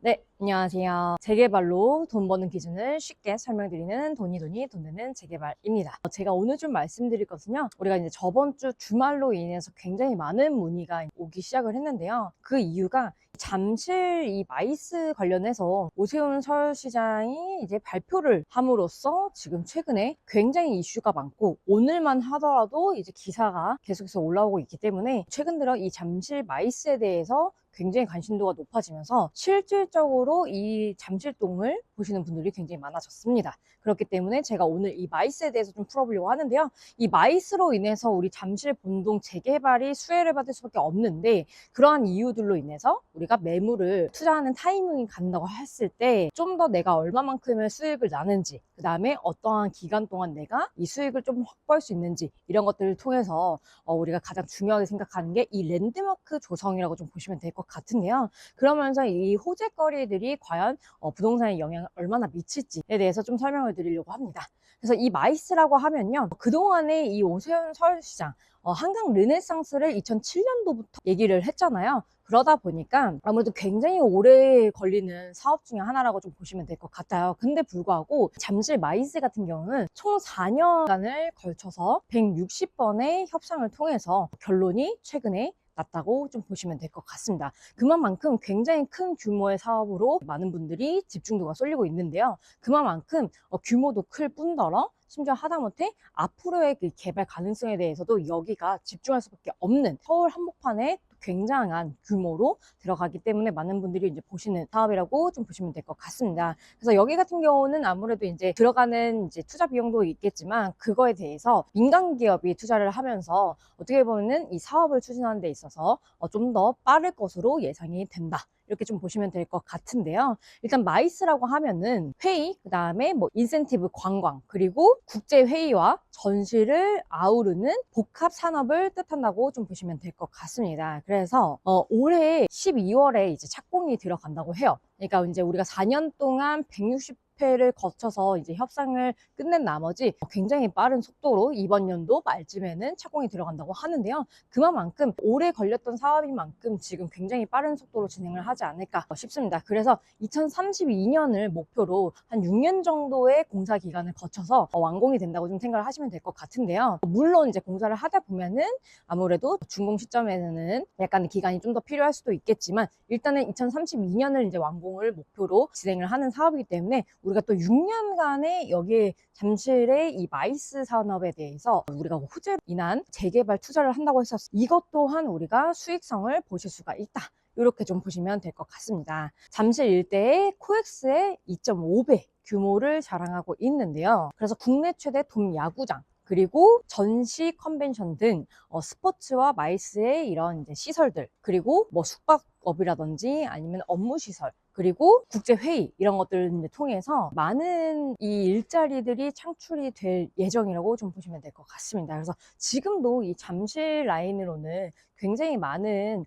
네, 안녕하세요. 재개발로 돈 버는 기준을 쉽게 설명드리는 돈 되는 재개발입니다. 제가 오늘 좀 말씀드릴 것은요. 우리가 이제 저번 주 주말로 인해서 굉장히 많은 문의가 오기 시작을 했는데요. 그 이유가 잠실 이 마이스 관련해서 오세훈 서울시장이 이제 발표를 함으로써 지금 최근에 굉장히 이슈가 많고 오늘만 하더라도 이제 기사가 계속해서 올라오고 있기 때문에 최근 들어 이 잠실 마이스에 대해서 굉장히 관심도가 높아지면서 실질적으로 이 잠실동을 보시는 분들이 굉장히 많아졌습니다. 그렇기 때문에 제가 오늘 이 마이스에 대해서 좀 풀어보려고 하는데요. 이 마이스로 인해서 우리 잠실 본동 재개발이 수혜를 받을 수밖에 없는데 그러한 이유들로 인해서 우리가 매물을 투자하는 타이밍이 간다고 했을 때 좀 더 내가 얼마만큼의 수익을 나는지 그 다음에 어떠한 기간 동안 내가 이 수익을 좀 확보할 수 있는지 이런 것들을 통해서 우리가 가장 중요하게 생각하는 게 이 랜드마크 조성이라고 좀 보시면 될 것 같은데요. 그러면서 이 호재거리들이 과연 부동산에 영향을 얼마나 미칠지에 대해서 좀 설명을 드리려고 합니다. 그래서 이 마이스라고 하면요. 그동안에 이 오세훈 서울시장 한강 르네상스를 2007년도부터 얘기를 했잖아요. 그러다 보니까 아무래도 굉장히 오래 걸리는 사업 중에 하나라고 좀 보시면 될 것 같아요. 근데 불구하고 잠실 마이스 같은 경우는 총 4년간을 걸쳐서 160번의 협상을 통해서 결론이 최근에 났다고 좀 보시면 될 것 같습니다. 그만큼 굉장히 큰 규모의 사업으로 많은 분들이 집중도가 쏠리고 있는데요. 그만큼 규모도 클 뿐더러 심지어 하다못해 앞으로의 그 개발 가능성에 대해서도 여기가 집중할 수밖에 없는 서울 한복판에 굉장한 규모로 들어가기 때문에 많은 분들이 이제 보시는 사업이라고 좀 보시면 될 것 같습니다. 그래서 여기 같은 경우는 아무래도 이제 들어가는 이제 투자 비용도 있겠지만 그거에 대해서 민간 기업이 투자를 하면서 어떻게 보면은 이 사업을 추진하는 데 있어서 좀 더 빠를 것으로 예상이 된다. 이렇게 좀 보시면 될 것 같은데요. 일단 마이스라고 하면은 회의, 그 다음에 뭐 인센티브 관광, 그리고 국제회의와 전시를 아우르는 복합 산업을 뜻한다고 좀 보시면 될 것 같습니다. 그래서 올해 12월에 이제 착공이 들어간다고 해요. 그러니까 이제 우리가 4년 동안 160회를 거쳐서 이제 협상을 끝낸 나머지 굉장히 빠른 속도로 이번 연도 말쯤에는 착공이 들어간다고 하는데요. 그만큼 오래 걸렸던 사업인 만큼 지금 굉장히 빠른 속도로 진행을 하지 않을까 싶습니다. 그래서 2032년을 목표로 한 6년 정도의 공사 기간을 거쳐서 완공이 된다고 좀 생각을 하시면 될 것 같은데요. 물론 이제 공사를 하다 보면은 아무래도 준공 시점에는 약간의 기간이 좀 더 필요할 수도 있겠지만 일단은 2032년을 이제 완공을 목표로 진행을 하는 사업이기 때문에 우리가 또 6년간의 여기에 잠실의 이 마이스 산업에 대해서 우리가 호재로 인한 재개발 투자를 한다고 해서 이것 또한 우리가 수익성을 보실 수가 있다. 이렇게 좀 보시면 될 것 같습니다. 잠실 일대의 코엑스의 2.5배 규모를 자랑하고 있는데요. 그래서 국내 최대 돔 야구장 그리고 전시 컨벤션 등 스포츠와 마이스의 이런 이제 시설들 그리고 뭐 숙박업이라든지 아니면 업무 시설 그리고 국제회의 이런 것들을 통해서 많은 이 일자리들이 창출이 될 예정이라고 좀 보시면 될 것 같습니다. 그래서 지금도 이 잠실 라인으로는 굉장히 많은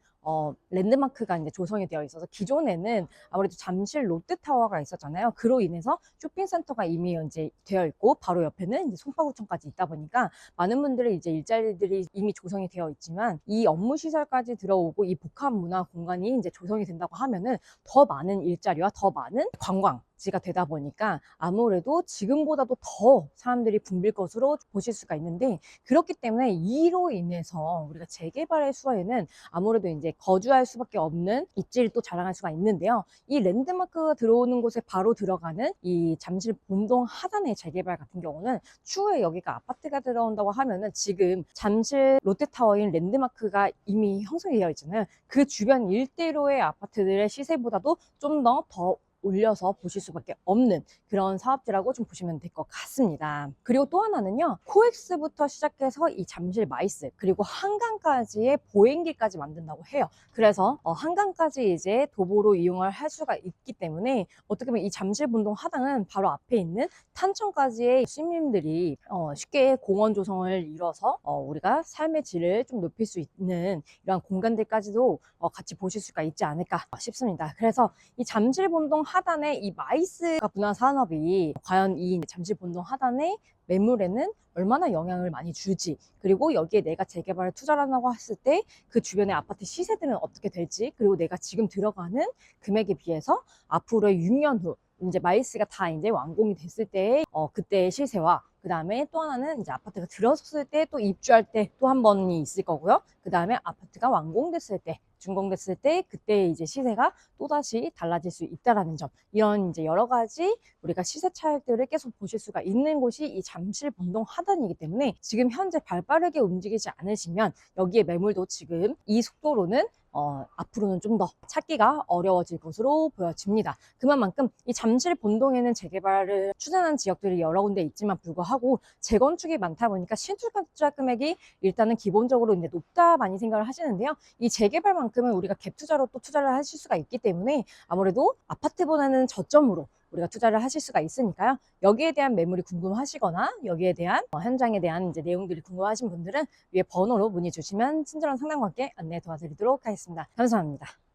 랜드마크가 이제 조성이 되어 있어서 기존에는 아무래도 잠실 롯데타워가 있었잖아요. 그로 인해서 쇼핑센터가 이미 이제 되어 있고 바로 옆에는 이제 송파구청까지 있다 보니까 많은 분들의 이제 일자리들이 이미 조성이 되어 있지만 이 업무 시설까지 들어오고 이 복합 문화 공간이 이제 조성이 된다고 하면은 더 많은 일자리와 더 많은 관광지가 되다 보니까 아무래도 지금보다도 더 사람들이 붐빌 것으로 보실 수가 있는데 그렇기 때문에 이로 인해서 우리가 재개발의 수요에는 아무래도 이제 거주할 수밖에 없는 입지를 또 자랑할 수가 있는데요. 이 랜드마크가 들어오는 곳에 바로 들어가는 이 잠실 본동 하단의 재개발 같은 경우는 추후에 여기가 아파트가 들어온다고 하면은 지금 잠실 롯데타워인 랜드마크가 이미 형성이 되어 있잖아요. 그 주변 일대로의 아파트들의 시세보다도 좀 더 올려서 보실 수밖에 없는 그런 사업지라고 좀 보시면 될 것 같습니다. 그리고 또 하나는요. 코엑스부터 시작해서 이 잠실 마이스 그리고 한강까지의 보행기까지 만든다고 해요. 그래서 한강까지 이제 도보로 이용을 할 수가 있기 때문에 어떻게 보면 이 잠실 본동 하당은 바로 앞에 있는 탄천까지의 시민들이 쉽게 공원 조성을 이뤄서 우리가 삶의 질을 좀 높일 수 있는 이런 공간들까지도 같이 보실 수가 있지 않을까 싶습니다. 그래서 이 잠실 본동 하단에 이 마이스가 분한 산업이 과연 이 잠실 본동 하단에 매물에는 얼마나 영향을 많이 주지, 그리고 여기에 내가 재개발을 투자를 한다고 했을 때 그 주변의 아파트 시세들은 어떻게 될지, 그리고 내가 지금 들어가는 금액에 비해서 앞으로의 6년 후 이제 마이스가 다 이제 완공이 됐을 때 그때의 시세와, 그 다음에 또 하나는 이제 아파트가 들어섰을 때 또 입주할 때 또 한 번이 있을 거고요. 그 다음에 아파트가 완공됐을 때, 준공됐을 때 그때 이제 시세가 또다시 달라질 수 있다라는 점, 이런 이제 여러 가지 우리가 시세 차익들을 계속 보실 수가 있는 곳이 이 잠실 본동 하단이기 때문에 지금 현재 발빠르게 움직이지 않으시면 여기에 매물도 지금 이 속도로는 앞으로는 좀 더 찾기가 어려워질 것으로 보여집니다. 그만큼 이 잠실 본동에는 재개발을 추진하는 지역들이 여러 군데 있지만 불구하고 재건축이 많다 보니까 신축 투자 금액이 일단은 기본적으로 이제 높다 많이 생각을 하시는데요. 이 재개발만큼은 우리가 갭 투자로 또 투자를 하실 수가 있기 때문에 아무래도 아파트보다는 저점으로 우리가 투자를 하실 수가 있으니까요. 여기에 대한 매물이 궁금하시거나 여기에 대한 현장에 대한 이제 내용들이 궁금하신 분들은 위에 번호로 문의 주시면 친절한 상담과 함께 안내 도와드리도록 하겠습니다. 감사합니다.